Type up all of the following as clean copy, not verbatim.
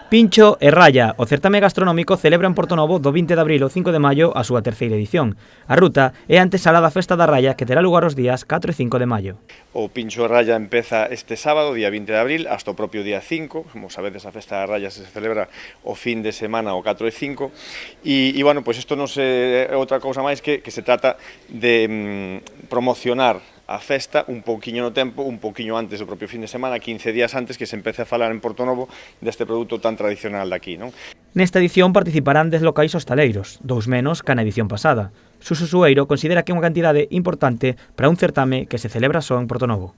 Pincho e Raya, o certame gastronómico celebra en Portonovo do 20 de abril ao 5 de maio a súa terceira edición. A ruta é a antesala da Festa da Raya que terá lugar os días 4 e 5 de maio. O Pincho e Raya empeza este sábado, día 20 de abril, hasta o propio día 5. Como sabedes, a Festa da Raya se celebra o fin de semana o 4 e 5. E bueno, pois isto non é outra cousa máis que se trata de promocionar a festa un pouquiño no tempo, un pouquiño antes do propio fin de semana, 15 días antes que se empece a falar en Portonovo deste produto tan tradicional daqui, non? Nesta edición participarán 10 locais hostaleiros, 2 menos que na edición pasada. Suso Sueiro considera que é unha cantidade importante para un certame que se celebra só en Portonovo.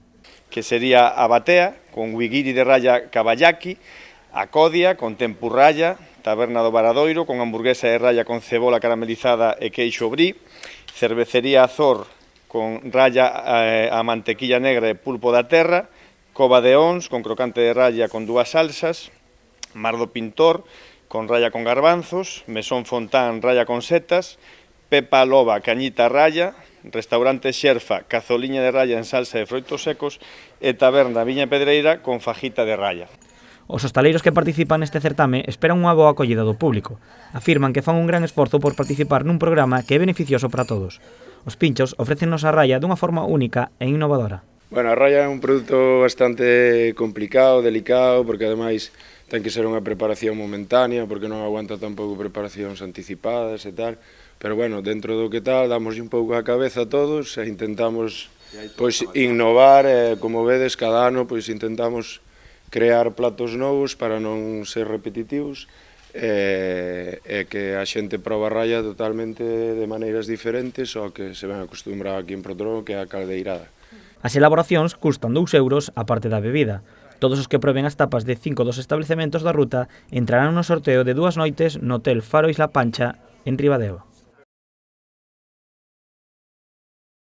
Que sería a batea, con wigiri de raya caballaki, a codia, con tempu raya, taberna do Varadoiro, con hamburguesa de raya con cebola caramelizada e queixo brie, cervecería Azor, con raya a mantequilla negra e pulpo da terra, cova de Ons, con crocante de raya con 2 salsas, Mar do Pintor, con raya con garbanzos, Mesón Fontán, raya con setas, Pepa Loba, cañita raya, restaurante Xerfa, cazoliña de raya en salsa de froitos secos e taberna Viña Pedreira con fajita de raya. Os hostaleiros que participan neste certame esperan unha boa acollida do público. Afirman que fan un gran esforzo por participar nun programa que é beneficioso para todos. Os pinchos ofrécennos a raya dunha forma única e innovadora. Bueno, a raya é un produto bastante complicado, delicado, porque ademais ten que ser unha preparación momentánea, porque non aguanta tampouco preparacións anticipadas e tal. Pero bueno, dentro do que tal, damos un pouco a cabeza a todos e intentamos pois innovar, como vedes, cada ano pois intentamos crear platos novos para non ser repetitivos e que a xente proba a raya totalmente de maneiras diferentes ao que se ven acostumbrado aquí en Portonovo, que é a caldeirada. As elaboracións custan 2 euros a parte da bebida. Todos os que proben as tapas de 5 dos establecementos da ruta entrarán no sorteo de 2 noites no Hotel Faro Isla Pancha en Ribadeo.